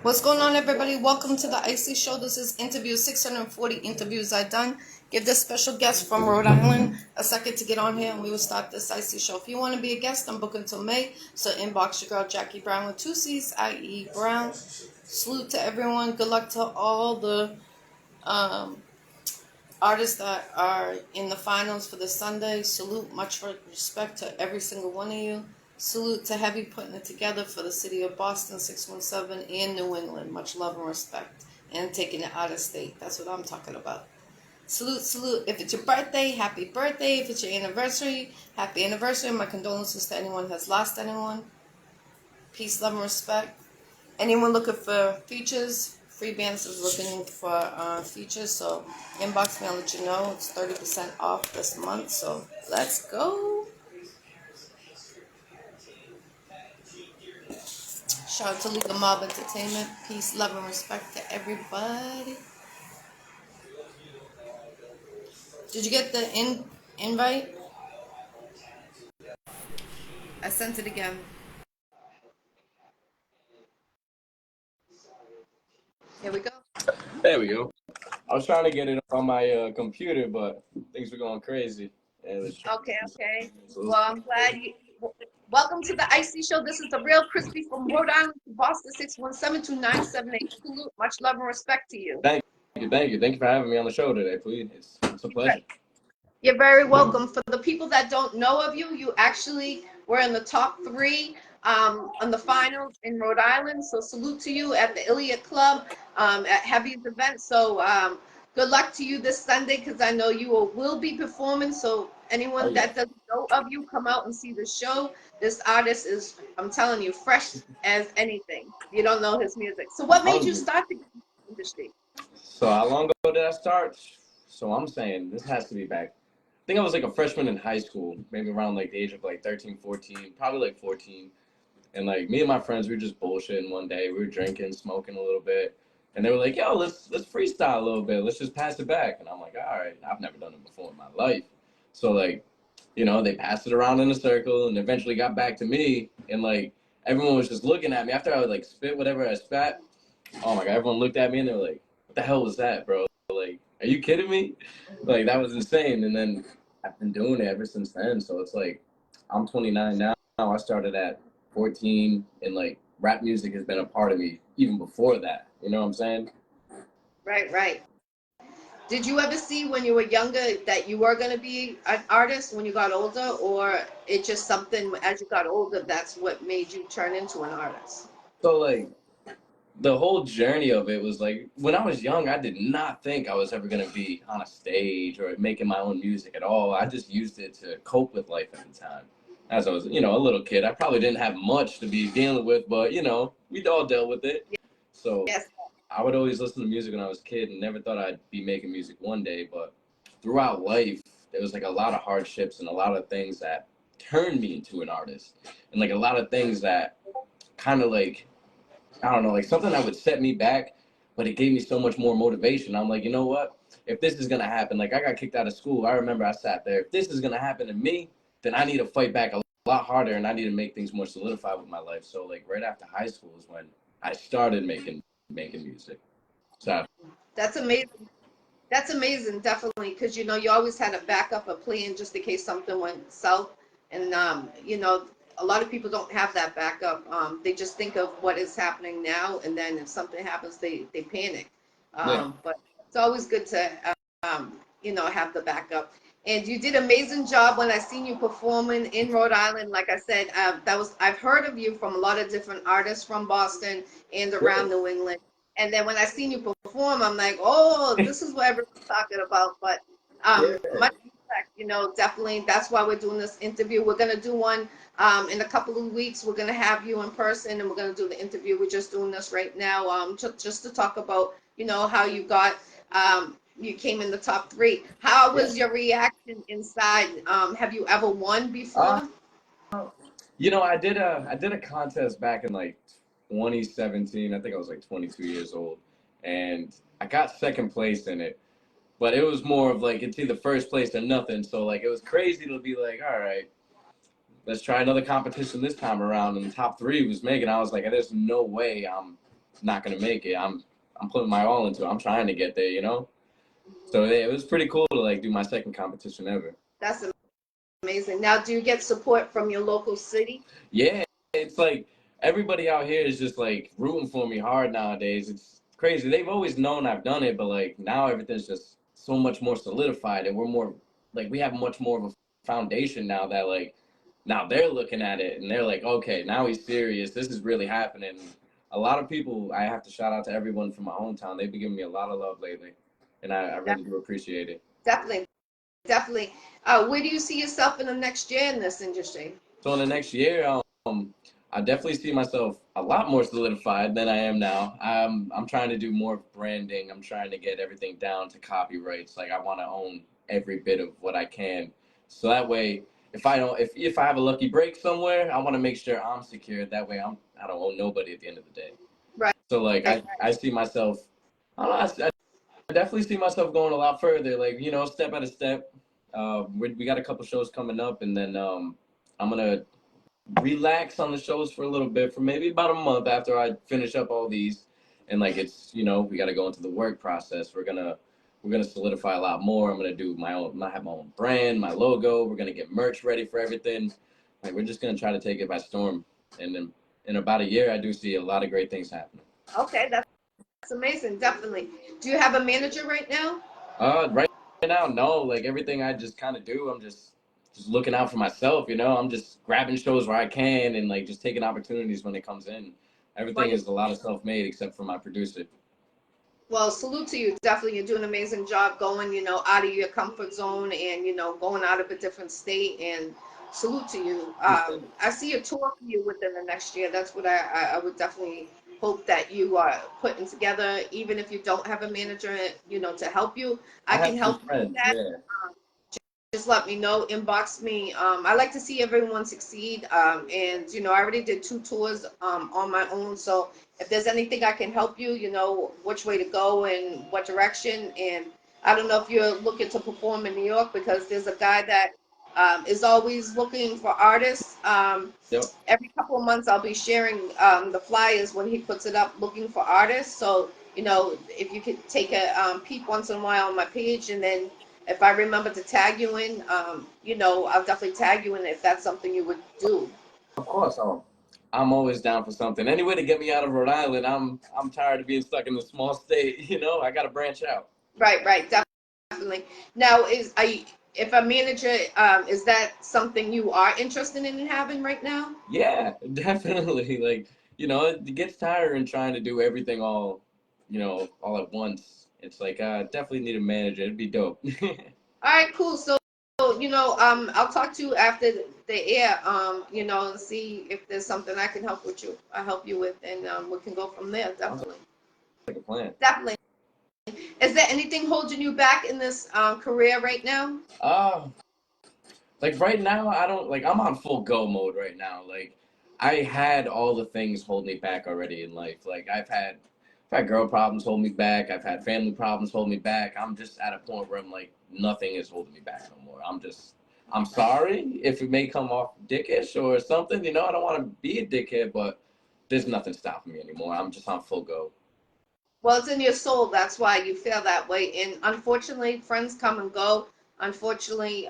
What's going on, everybody? Welcome to the Iccy Show. This is interview 640 interviews I've done. Give this special guest from Rhode Island a second to get on here, and we will start this Iccy Show. If you want to be a guest, I'm booked until May, so inbox your girl Jackie Brown with two C's, I.E. Brown. Salute to everyone. Good luck to all the um, artists that are in the finals for this Sunday. Salute, much respect to every single one of you. Salute to Heavy putting it together for the city of Boston, 617, and New England. Much love and respect. And taking it out of state. That's what I'm talking about. Salute, salute. If it's your birthday, happy birthday. If it's your anniversary, happy anniversary. My condolences to anyone who has lost anyone. Peace, love, and respect. Anyone looking for features? Free Bands is looking for features, so inbox me, I'll let you know. It's 30% off this month, so let's go. Shout out to Legal Mob Entertainment. Peace, love, and respect to everybody. Did you get the invite? I sent it again. Here we go. There we go. I was trying to get it on my computer, but things were going crazy. Okay. Well, I'm glad you. Welcome to the Iccy Show. This is the real Crispy from Rhode Island to Boston, 617-2978. Salute. Much love and respect to you. Thank you for having me on the show today, please. It's a pleasure. You're very welcome. For the people that don't know of you, you actually were in the top three on the finals in Rhode Island. So salute to you at the Iliad Club at Heavy's event. So good luck to you this Sunday, because I know you will be performing. So anyone that doesn't know of you, come out and see the show. This artist is, I'm telling you, fresh as anything. You don't know his music. So what made you start the industry? So how long ago did I start? So I'm saying this has to be back. I think I was like a freshman in high school, maybe around like the age of like 13, 14, probably like 14. And like me and my friends, we were just bullshitting one day. We were drinking, smoking a little bit. And they were like, yo, let's freestyle a little bit. Let's just pass it back. And I'm like, all right, I've never done it before in my life. So like, they passed it around in a circle and eventually got back to me. And like, everyone was just looking at me after I would like spit whatever I spat. Oh my God, everyone looked at me and they were like, what the hell was that, bro? Like, are you kidding me? Like, that was insane. And then I've been doing it ever since then. So it's like, I'm 29 now. I started at 14, and like rap music has been a part of me even before that. You know what I'm saying? Right. Did you ever see when you were younger that you were going to be an artist when you got older, or it just something as you got older that's what made you turn into an artist? So like the whole journey of it was like when I was young, I did not think I was ever gonna be on a stage or making my own music at all. I just used it to cope with life at the time. As I was, a little kid, I probably didn't have much to be dealing with, but we'd all dealt with it. So Yes. I would always listen to music when I was a kid and never thought I'd be making music one day. But throughout life, there was like a lot of hardships and a lot of things that turned me into an artist. And like a lot of things that kind of like, I don't know, like something that would set me back, but it gave me so much more motivation. I'm like, you know what? If this is going to happen, like I got kicked out of school. I remember I sat there. If this is going to happen to me, then I need to fight back a lot harder and I need to make things more solidified with my life. So like right after high school is when I started making music. So That's amazing. That's amazing, definitely, because you always had a backup, a plan just in case something went south. And a lot of people don't have that backup. They just think of what is happening now, and then if something happens, they panic. yeah. But it's always good to have the backup. And you did an amazing job when I seen you performing in Rhode Island. Like I said, I've heard of you from a lot of different artists from Boston and around New England. And then when I seen you perform, I'm like, oh, this is what everyone's talking about. But much respect, definitely. That's why we're doing this interview. We're gonna do one in a couple of weeks. We're gonna have you in person, and we're gonna do the interview. We're just doing this right now, just to talk about, how you got, you came in the top three. How was your reaction inside? Have you ever won before? I did a contest back in like 2017. I think I was like 22 years old, and I got second place in it. But it was more of like it's either first place or nothing. So like it was crazy to be like, all right, let's try another competition this time around. And the top three was Megan. I was like, there's no way I'm not gonna make it. I'm putting my all into it. I'm trying to get there, you know. So yeah, it was pretty cool to like do my second competition ever. That's amazing. Now, do you get support from your local city? Yeah, it's like everybody out here is just like rooting for me hard nowadays. It's crazy. They've always known I've done it, but like now everything's just so much more solidified, and we're more like we have much more of a foundation now that like now they're looking at it and they're like, okay, now he's serious. This is really happening. A lot of people, I have to shout out to everyone from my hometown. They've been giving me a lot of love lately, and I really do appreciate it. Definitely, definitely. Where do you see yourself in the next year in this industry? So in the next year, I definitely see myself a lot more solidified than I am now. I'm trying to do more branding. I'm trying to get everything down to copyrights. Like I want to own every bit of what I can, so that way, if I have a lucky break somewhere, I want to make sure I'm secure. That way, I don't owe nobody at the end of the day. Right. So like Right. I see myself. I don't know. I definitely see myself going a lot further. Like step at a step. We got a couple shows coming up, and then I'm gonna relax on the shows for a little bit for maybe about a month after I finish up all these, and like it's we got to go into the work process. We're gonna solidify a lot more. I'm gonna do my own. I have my own brand, my logo. We're gonna get merch ready for everything. Like we're just gonna try to take it by storm, and then in about a year, I do see a lot of great things happening. Okay, that's amazing. Definitely. Do you have a manager right now? Right now, no. Like everything I just kind of do, I'm just looking out for myself. I'm just grabbing shows where I can and like just taking opportunities when it comes in. Everything is a lot of self-made except for my producer. Well, salute to you. Definitely, you're doing an amazing job going, out of your comfort zone and, going out of a different state. And salute to you. I see a tour for you within the next year. That's what I would definitely hope that you are putting together, even if you don't have a manager, to help you. I I can have some help you with friends, that. yeah. Just let me know, inbox me. I like to see everyone succeed. And I already did 2 tours on my own. So if there's anything I can help you, which way to go and what direction. And I don't know if you're looking to perform in New York, because there's a guy that is always looking for artists. Yep. Every couple of months I'll be sharing the flyers when he puts it up looking for artists. So, if you could take a peek once in a while on my page, and then if I remember to tag you in, I'll definitely tag you in if that's something you would do. Of course, I'm always down for something. Any way to get me out of Rhode Island. I'm tired of being stuck in a small state. I got to branch out. Right, right, definitely. Now, if a manager, is that something you are interested in having right now? Yeah, definitely. Like, it gets tiring trying to do everything all at once. It's like, definitely need a manager. It'd be dope. All right, cool. So, I'll talk to you after the air, and see if there's something I can help you with, and we can go from there. Sounds Definitely, like a plan. definitely. Is there anything holding you back in this career right now? Uh, like right now, I don't like. I'm on full go mode right now. Like, I had all the things hold me back already in life. Like, I've had girl problems hold me back. I've had family problems hold me back. I'm just at a point where I'm like, nothing is holding me back no more. I'm sorry if it may come off dickish or something. I don't want to be a dickhead, but there's nothing stopping me anymore. I'm just on full go. Well, it's in your soul. That's why you feel that way. And unfortunately, friends come and go. Unfortunately,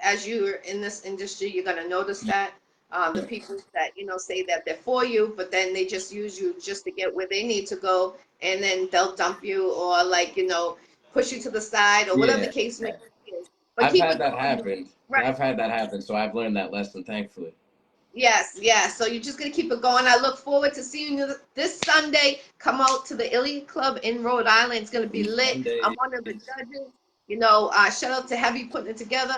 as you're in this industry, you're going to notice that the people that, say that they're for you, but then they just use you just to get where they need to go. And then they'll dump you, or like, push you to the side, or whatever the Yeah, case may be. But I've keep had it that going. happen. Right. I've had that happen, so I've learned that lesson, thankfully. Yes, yes. So you're just gonna keep it going. I look forward to seeing you this Sunday. Come out to the Iliad Club in Rhode Island. It's gonna be These lit. I'm Sundays. one of the judges. Shout out to Heavy putting it together.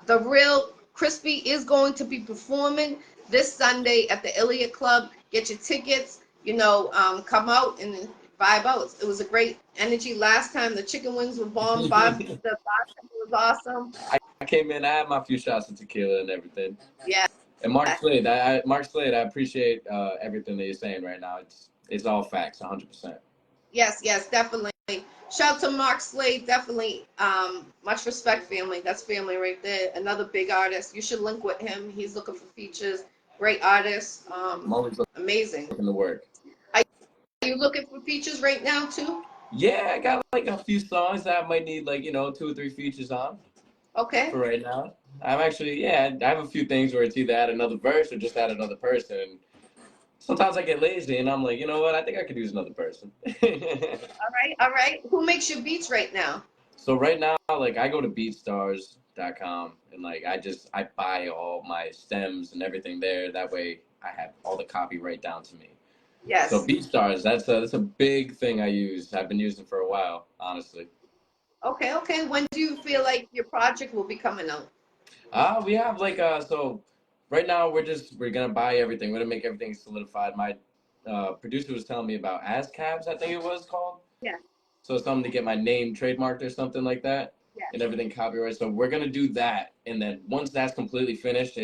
The real Crispy is going to be performing this Sunday at the Iliad Club. Get your tickets. Come out and vibe out. It was a great energy last time. The chicken wings were bomb. Bob, the bartender was awesome. I came in. I had my few shots of tequila and everything. Yeah. And Mark Slade, I appreciate everything that you're saying right now. It's all facts, 100%. Yes, yes, definitely. Shout out to Mark Slade, definitely. Much respect, family. That's family right there. Another big artist. You should link with him. He's looking for features. Great artist. I'm always Amazing. looking to work. you looking for features right now too? Yeah, I got like a few songs that I might need like, 2 or 3 features on Okay. for right now. I'm actually, yeah, I have a few things where it's either add another verse or just add another person. Sometimes I get lazy and I'm like, you know what? I think I could use another person. All right. All right. Who makes your beats right now? So right now, like I go to beatstars.com and like I buy all my stems and everything there. That way I have all the copyright down to me. So Yes. BeatStars, that's a big thing I use. I've been using for a while, honestly. Okay. Okay. When do you feel like your project will be coming out? We have like so right now we're gonna buy everything. We're gonna make everything solidified. My producer was telling me about ASCAPs, I think it was called. Yeah. So something to get my name trademarked or something like that, Yeah. and everything copyright. So we're gonna do that, and then once that's completely finished,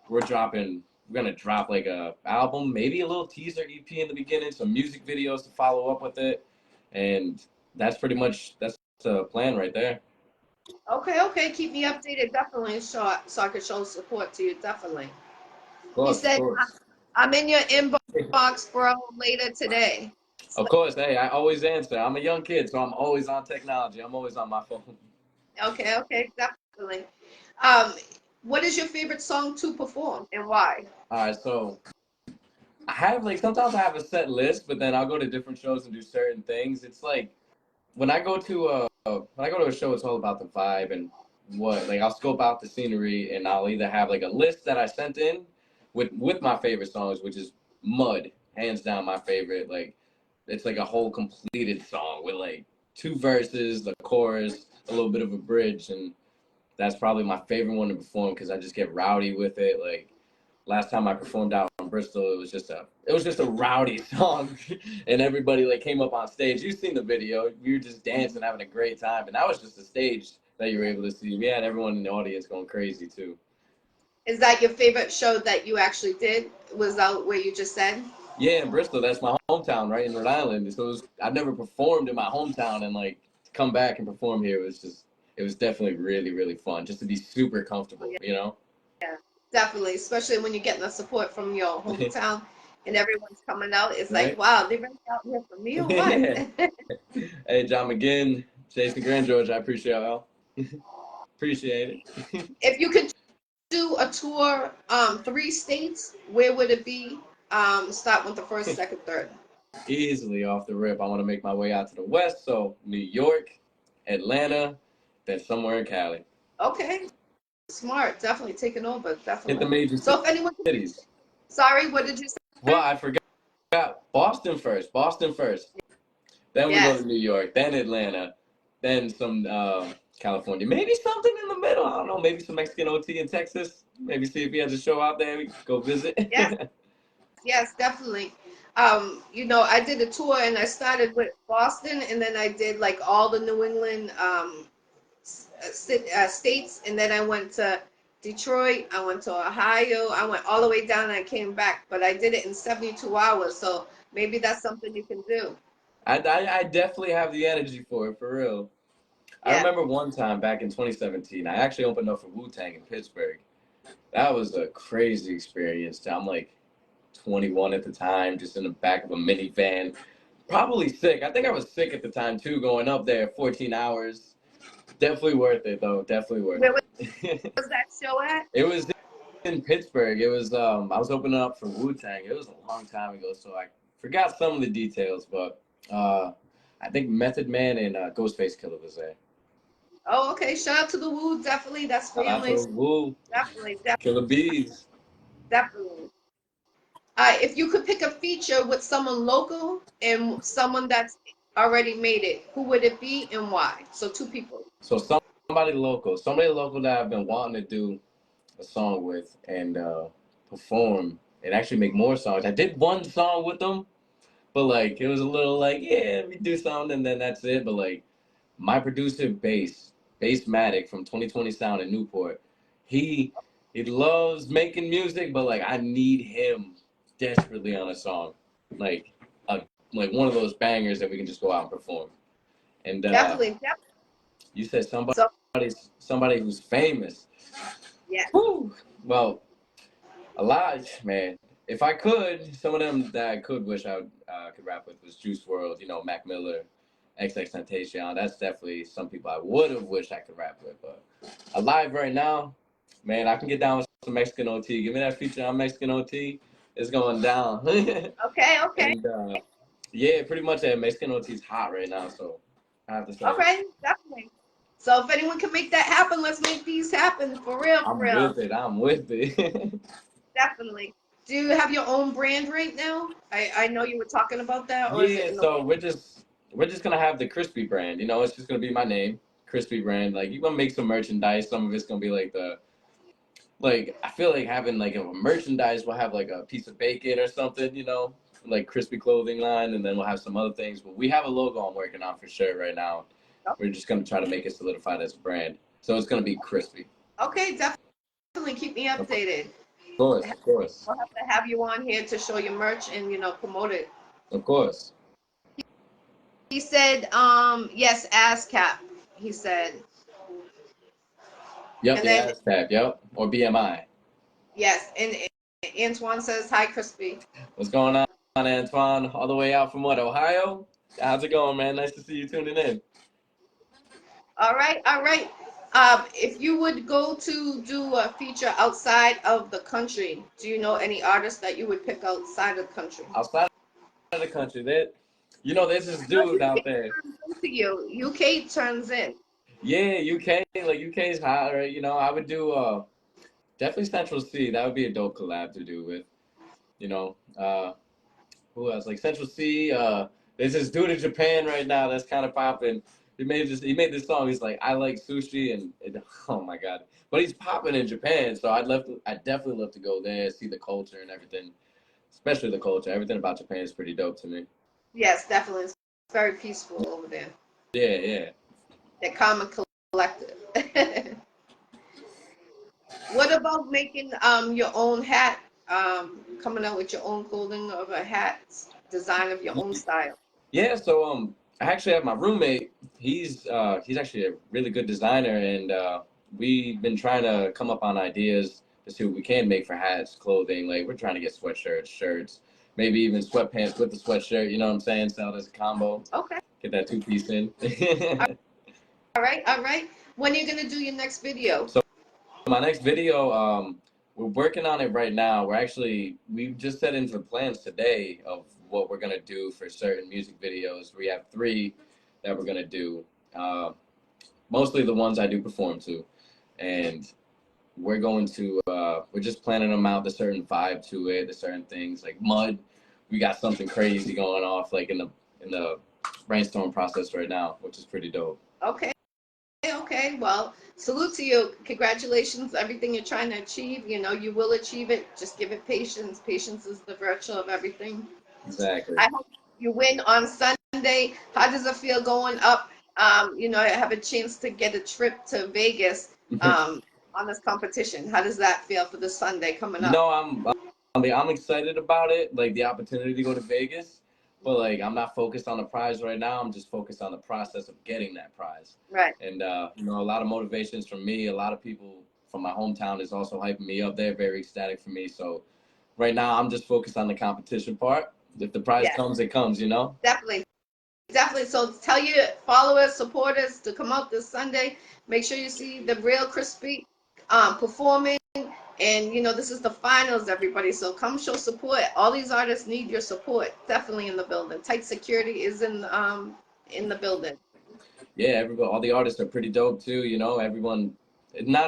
we're dropping. We're gonna drop like a album, maybe a little teaser EP in the beginning, some music videos to follow up with it, and that's the plan right there. Okay. Okay. Keep me updated. Definitely, so I can show support to you. Definitely. Of He course, of said, course. I'm in your inbox, bro, later today. Of course, hey, I always answer. I'm a young kid, so I'm always on technology. I'm always on my phone. Okay, okay, definitely. Um, what is your favorite song to perform and why? All right, so I have like sometimes I have a set list, but then I'll go to different shows and do certain things. It's like when I go to a show, it's all about the vibe and what like I'll scope out the scenery and I'll either have like a list that I sent in with my favorite songs, which is Mud, hands down my favorite. Like it's like a whole completed song with like 2 verses, the chorus, a little bit of a bridge, and that's probably my favorite one to perform because I just get rowdy with it. Like last time I performed out in Bristol, it was just a rowdy song, and everybody like came up on stage. You've seen the video. We were just dancing, having a great time, and that was just the stage that you were able to see. We had everyone in the audience going crazy too. Is that your favorite show that you actually did? Was out where you just said? Yeah, in Bristol, that's my hometown, right in Rhode Island. So I've never performed in my hometown, and like to come back and perform here it was definitely really really fun, just to be super Oh, comfortable, yeah, you know. yeah, definitely. Especially when you're getting the support from your hometown and everyone's coming out. It's like, Right? wow, they really out here for me or what? Yeah. Hey, John McGinn, Jason Grand George, I appreciate y'all. Appreciate it. If you could do a tour, 3 states, where would it be? Start with the first, second, third. Easily off the rip, I want to make my way out to the west, so New York, Atlanta, then somewhere in Cali. Okay, smart. Definitely taking over. Hit the Definitely. major So if anyone, cities. sorry, what did you Well, say? I forgot Boston first. Boston first. Then we go to Yes. New York, then Atlanta, then some California. Maybe something in the middle. I don't know. Maybe some Mexican OT in Texas. Maybe see if he has a show out there. We can go visit. Yes. Yes, definitely. I did a tour and I started with Boston and then I did like all the New England states and then I went to Detroit, I went to Ohio, I went all the way down and I came back, but I did it in 72 hours, so maybe that's something you can do. I definitely have the energy for it, for real. I Yeah. remember one time back in 2017, I actually opened up for Wu-Tang in Pittsburgh. That was a crazy experience. I'm like 21 at the time, just in the back of a minivan, probably sick. I think I was sick at the time too, going up there 14 hours. Definitely worth it though. Definitely worth Where it. was that show at? It was in Pittsburgh. It was I was opening up for Wu-Tang. It was a long time ago, so I forgot some of the details, but I think Method Man and Ghostface Killer was there. Oh, okay. Shout out to the Woo, definitely. That's Shout out to family. Wu, Definitely, Killer Bees. definitely. If you could pick a feature with someone local and someone that's already made it, who would it be and why? So 2 people. So somebody local that I've been wanting to do a song with and perform and actually make more songs. I did one song with them, but like it was a little like, yeah, let me do something and then that's it. But like my producer Bassmatic from 2020 Sound in Newport, he he loves making music, but like I need him desperately on a song. Like a like one of those bangers that we can just go out and perform. And Definitely, definitely. you said So somebody who's famous. yeah. Whew. Well, a lot, man. if I could, some of them that I could wish I could rap with was Juice World, you know, Mac Miller, XXXTentacion. That's definitely some people I would have wished I could rap with. But alive right now, man, I can get down with some Mexican OT. Give me that feature on Mexican OT. It's going down. Okay, okay. And yeah, pretty much that Mexican OT is hot right now. So I have to say, All right, definitely. So if anyone can make that happen, let's make these happen for real, for I'm real. with it. I'm with it. Definitely. Do you have your own brand right now? I know you were talking about that, or is it Yeah, in the so we're just gonna have the Crispy brand. You know, it's just gonna be my name, Crispy brand. Like you're gonna make some merchandise. Some of it's gonna be like I feel like having like a merchandise. We'll have like a piece of bacon or something. You know, like Crispy clothing line, and then we'll have some other things. But we have a logo I'm working on for sure right now. We're just gonna try to make it solidified as a brand. So it's gonna be Crispy. Okay, definitely keep me Of updated. course, of course, We'll have to have you on here to show your merch and promote it. of course. He said, yes, ASCAP. He said, Yep, and the then ASCAP. Yep, or BMI. yes, and Antoine says hi, Crispy. What's going on, Antoine? All the way out from what, Ohio? How's it going, man? Nice to see you tuning in. All right, all right. If you would go to do a feature outside of the country, do you know any artists that you would pick outside of the country? Outside of the country, there's this I know dude UK out there. turns into you. UK turns in. Yeah, UK, like UK's hot, right? You know, I would do definitely Central C. That would be a dope collab to do with. You know, who else? Like Central C. There's this dude in Japan right now that's kind of popping. He made this song. He's like, I like sushi, and oh my god, but he's popping in Japan. So I'd definitely love to go there, see the culture and everything, especially the culture. Everything about Japan is pretty dope to me. Yes, definitely. It's very peaceful over there. Yeah, yeah. They're calm and collected. What about making your own hat? Coming out with your own clothing of a hat, design of your own style. Yeah, so I actually have my roommate. He's actually a really good designer, and we've been trying to come up on ideas to see what we can make for hats, clothing. Like we're trying to get sweatshirts, shirts, maybe even sweatpants with the sweatshirt. You know what I'm saying? Sell it as a combo. Okay. Get that two-piece in. All right, all right. When are you gonna do your next video? So my next video, we're working on it right now. We just set into plans today of what we're gonna do for certain music videos. We have three that we're gonna do. Uh, Mostly the ones I do perform to, and we're just planning them out. The certain vibe to it, the certain things like mud. We got something crazy going off like in the brainstorm process right now, which is pretty dope. Okay, okay. Well, salute to you. Congratulations, everything you're trying to achieve. You know, you will achieve it. Just give it patience. Patience is the virtue of everything. Exactly. I hope you win on Sunday. How does it feel going up? I have a chance to get a trip to Vegas on this competition. How does that feel for this Sunday coming You up? know, I'm excited about it, like the opportunity to go to Vegas, but like I'm not focused on the prize right now. I'm just focused on the process of getting that prize. Right. And a lot of motivations from me. A lot of people from my hometown is also hyping me up. They're very ecstatic for me. So right now, I'm just focused on the competition part. If the prize Yes, comes, it comes. You know. definitely. Definitely. So tell your followers, supporters to come out this Sunday. Make sure you see the real Crispy performing. And this is the finals, everybody. So come show support. All these artists need your support. Definitely in the building. Tight security is in the building. Yeah, everybody, all the artists are pretty dope too. Not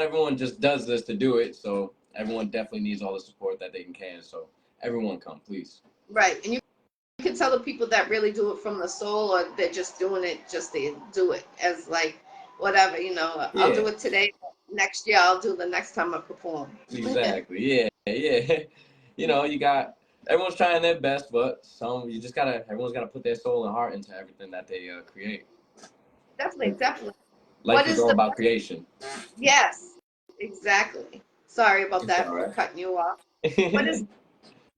everyone just does this to do it. So everyone definitely needs all the support that they can. So everyone come, please. Right. And you can tell the people that really do it from the soul, or they're just doing it just to do it as like whatever, I'll Yeah, do it today. Next year I'll do the next time I perform. exactly. Yeah, yeah. You got everyone's trying their best, but everyone's gotta put their soul and heart into everything that they create. Definitely, definitely. What Life is is all the about creation. Yes, exactly. Sorry about It's that all for right. cutting you off. What is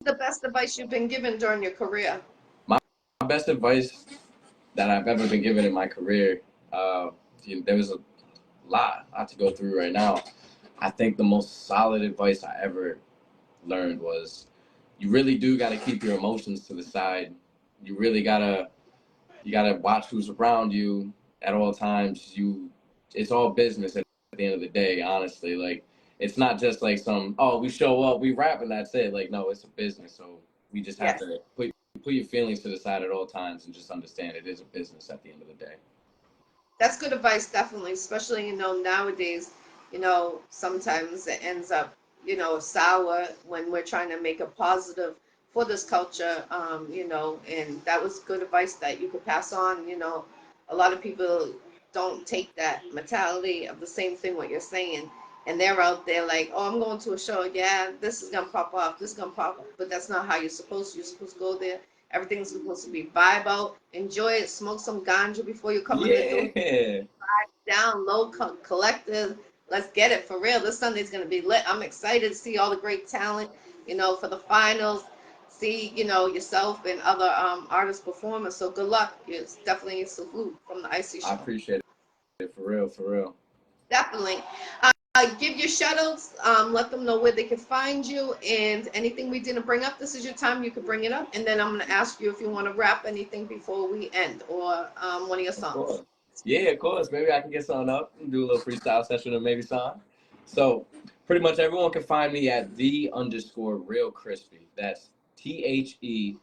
the best advice you've been given during your career? My best advice that I've ever been given in my career, uh, there was a lot to go through right now. I think the most solid advice I ever learned was you really do got to keep your emotions to the side. You really gotta watch who's around you at all times. It's all business at the end of the day, honestly. Like, it's not just like we show up, we rap, and that's it. Like, no, it's a business. So we just have Yes. to put your feelings to the side at all times and just understand it is a business at the end of the day. That's good advice, definitely, especially, nowadays, sometimes it ends up, sour when we're trying to make a positive for this culture, and that was good advice that you could pass on. A lot of people don't take that mentality of the same thing what you're saying, and they're out there like, oh, I'm going to a show, yeah, this is gonna pop off, this is gonna pop off, but that's not how you're supposed to go there. Everything's supposed to be vibe out, enjoy it, smoke some ganja before you come in the door, Yeah. down low, collective. Let's get it for real. This Sunday's gonna be lit. I'm excited to see all the great talent, for the finals. See, yourself and other artists performing. So good luck. It's definitely a salute from the Iccy I Show. appreciate it, for real, for real. Definitely. Give your shout-outs, let them know where they can find you, and anything we didn't bring up, this is your time, you can bring it up, and then I'm going to ask you if you want to rap anything before we end, or one of your Of songs. course. Yeah, of course. Maybe I can get something up and do a little freestyle session or maybe song. So pretty much everyone can find me at _real crispy. That's THE_REALCHRISPY.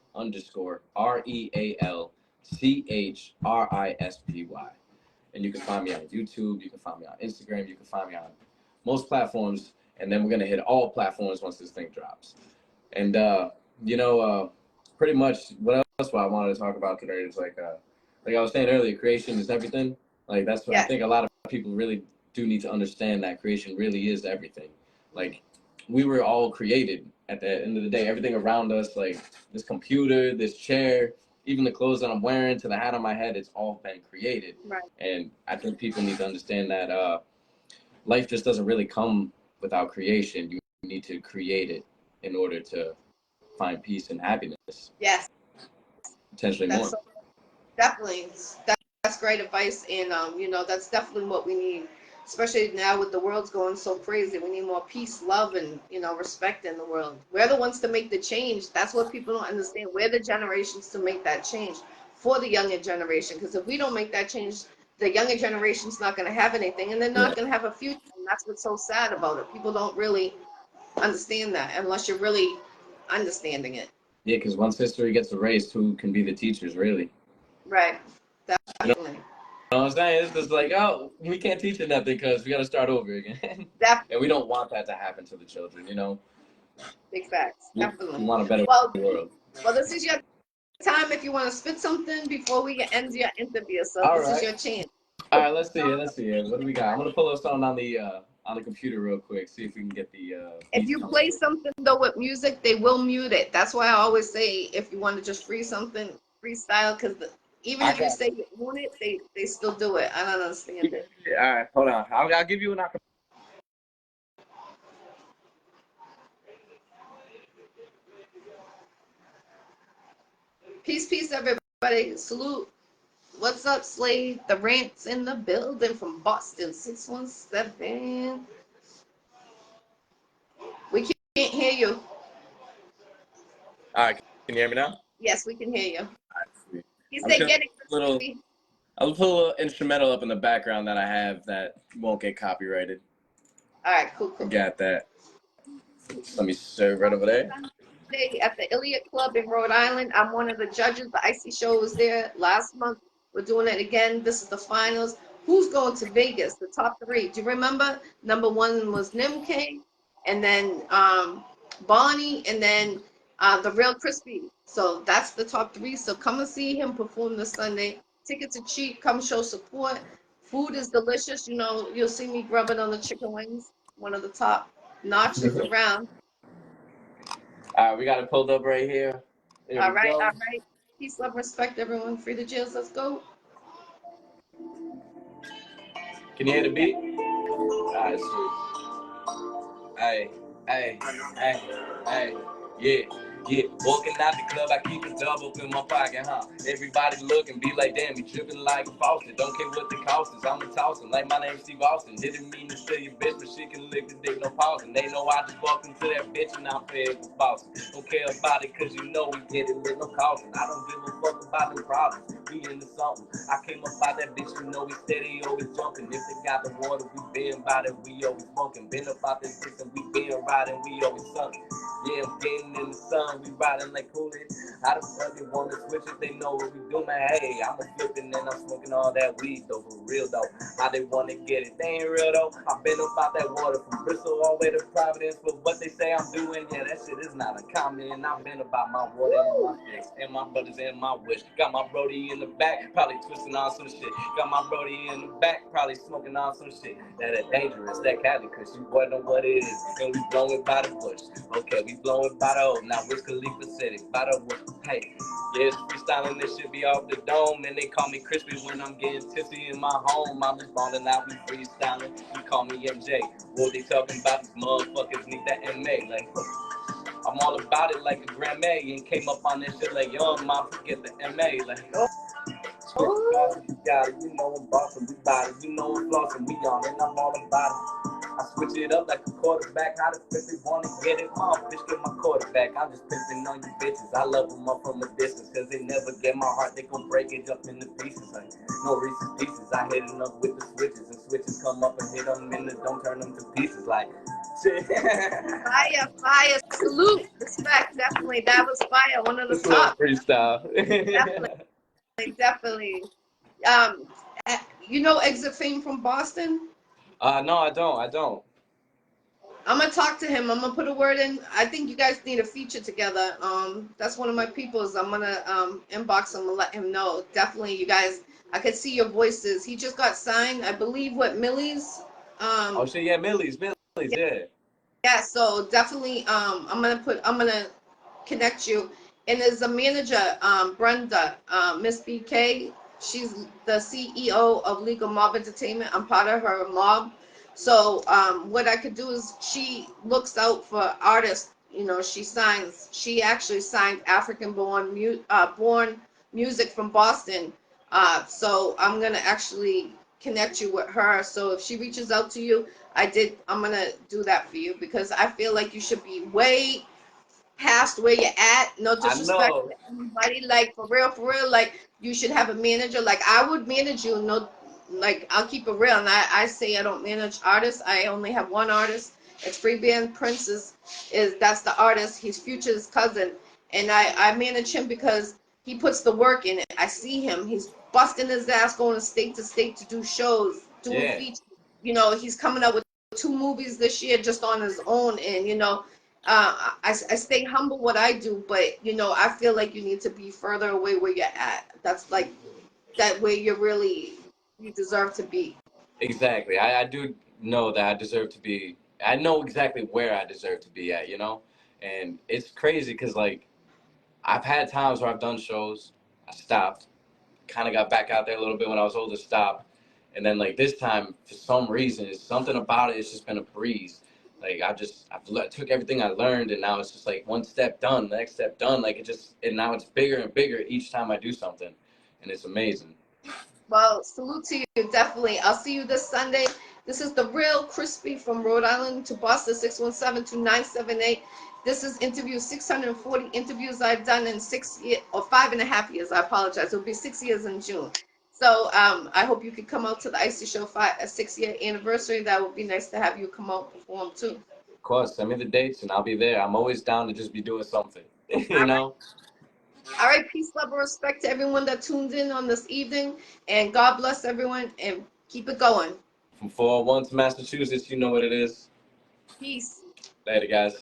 And you can find me on YouTube, you can find me on Instagram, you can find me on most platforms, and then we're gonna hit all platforms once this thing drops. And pretty much what else I wanted to talk about today is like I was saying earlier, creation is everything. Like that's what I think a lot of people really do need to understand, that creation really is everything. Like, we were all created at the end of the day. Everything around us, like this computer, this chair, even the clothes that I'm wearing to the hat on my head, it's all been created. Right. And I think people need to understand that life just doesn't really come without creation. You need to create it in order to find peace and happiness. Yes. Potentially more. So, definitely. That's great advice, and that's definitely what we need, especially now with the world's going so crazy. We need more peace, love, and respect in the world. We're the ones to make the change. That's what people don't understand. We're the generations to make that change for the younger generation. Because if we don't make that change, the younger generation's not going to have anything, and they're not going to have a future. And that's what's so sad about it. People don't really understand that unless you're really understanding it. Yeah, because once history gets erased, who can be the teachers, really? Right. Definitely. You know what I'm saying? It's just like, oh, we can't teach it nothing because we got to start over again. And we don't want that to happen to the children, Big facts. Definitely. We want a better world. Well, this is your time if you want to spit something before we end your interview. So is your chance. All right, let's see it. What do we got? I'm gonna pull up something on the computer real quick. See if we can get the. If you play something though with music, they will mute it. That's why I always say if you want to just freestyle, because even if you say you own it, they still do it. I don't understand it. All right, hold on. I'll give you an opportunity. Peace, everybody. Salute. What's up, Slade? The rant's in the building from Boston, 617. We can't hear you. All right, can you hear me now? Yes, we can hear you. All right, sweet. He said, "Get it." I'll put a little instrumental up in the background that I have that won't get copyrighted. All right, cool. Got that. Let me serve right over there. At the Iliad Club in Rhode Island. I'm one of the judges. The Iccy Showw was there last month. We're doing it again. This is the finals. Who's going to Vegas? The top three. Do you remember? Number one was Nimke, and then Bonnie, and then the Real Crispy. So that's the top three. So come and see him perform this Sunday. Tickets are cheap. Come show support. Food is delicious. You'll see me grubbing on the chicken wings. One of the top notches around. All right, we got it pulled up right here. All right. Peace, love, respect, everyone. Free the jails. Let's go. Can you hear the beat? All right, sweet. Hey, yeah. Yeah, walking out the club, I keep a double up in my pocket, huh? Everybody looking, be like, damn, he tripping like a faucet. Don't care what the cost is, I'ma toss him. Like my name's Steve Austin. Didn't mean to steal your bitch, but she can lick the dick, no pausing. They know I just walked into that bitch and I'm fed with Boston. Don't care about it, cause you know we get it with no caution. I don't give a fuck about them problems. We into something. I came up by that bitch, you know we steady, always jumping. If they got the water, we been about it, we always smoking. Been about this bitch and we been riding, we always sunken. Yeah, I'm getting in the sun, we riding like Kool-Aid. How the fuck they wanna switch if they know what we do, man? Hey, I'm a flipping and I'm smoking all that weed, though, for real, though. How they wanna get it, they ain't real, though. I've been about that water from Bristol all the way to Providence, but what they say I'm doing, yeah, that shit is not a comment. I've been about my water and my sticks, and my brothers and my wish. Got my Brody in the back, probably twisting on some shit. Got my Brody in the back, probably smoking on some shit. That is dangerous, that Cali, cause you boy know what it is, and we blowing by the bush. Okay, we blowing by the old, now Wiz Khalifa City, by the wood. Hey, yeah, it's freestyling, this shit be off the dome, and they call me Crispy when I'm getting tipsy in my home. I'm just balling out, we freestyling, you call me MJ. What they talking about, these motherfuckers need that MA, like, I'm all about it like a Grammy, and came up on this shit like, young mom, forget the MA, like, oh. You got it, you know I'm bossing, we bout it, you know I'm flossing, we on it, I'm all about it. I switch it up like a quarterback, how the bitch they wanna get it, mom, bitch get my quarterback, I'm just pimping on you bitches, I love them up from a distance, cause they never get my heart, they gon' break it up into pieces, like, no Reese's Pieces, I hit it up with the switches, and switches come up and hit them in the, don't turn them to pieces, like, shit. Fire, fire, salute, respect, definitely. That was fire. One of the This little top. freestyle. Definitely. Um, you know Exit Fame from Boston? No, I don't. I'm gonna talk to him. I'm gonna put a word in. I think you guys need a feature together. That's one of my peoples. I'm gonna inbox him and let him know. Definitely, you guys. I could see your voices. He just got signed, I believe. What Millie's? Oh shit, yeah, Millie's, yeah. Yeah. So definitely. I'm gonna connect you. And there's a manager, Brenda, Miss BK. She's the CEO of Legal Mob Entertainment. I'm part of her mob. So what I could do is she looks out for artists. You know, she signs. She actually signed born music from Boston. So I'm gonna actually connect you with her. So if she reaches out to you, I'm gonna do that for you because I feel like you should be way past where you're at. No I disrespect know. to anybody. Like for real. Like you should have a manager. Like I would manage you. No, like I'll keep it real. And I say I don't manage artists. I only have one artist. It's Free Band Prince is that's the artist. He's Future's cousin, and I manage him because he puts the work in it. I see him. He's busting his ass, going to state to do shows, doing Yeah, features. You know, he's coming up with 2 movies this year just on his own, and you know I stay humble what I do, but you know, I feel like you need to be further away where you're at. That's like that way you deserve to be. exactly. I do know that I deserve to be. I know exactly where I deserve to be at, you know? And it's crazy because, like, I've had times where I've done shows, I stopped, kind of got back out there a little bit when I was older, stopped. And then, like, this time, for some reason, it's something about it, it's just been a breeze. Like, took everything I learned, and now it's just like one step done, the next step done. Like, and now it's bigger and bigger each time I do something. And it's amazing. Well, salute to you, definitely. I'll see you this Sunday. This is the real Crispy from Rhode Island to Boston, 617-2978. This is interview 640 interviews I've done in 6 years or 5.5 years. I apologize. It'll be 6 years in June. So I hope you could come out to the Iccy Show 6-year anniversary. That would be nice to have you come out and perform too. Of course, send me the dates and I'll be there. I'm always down to just be doing something, All you know? right. All right. Peace, love, and respect to everyone that tuned in on this evening. And God bless everyone and keep it going. From 401 to Massachusetts, you know what it is. Peace. Later, guys.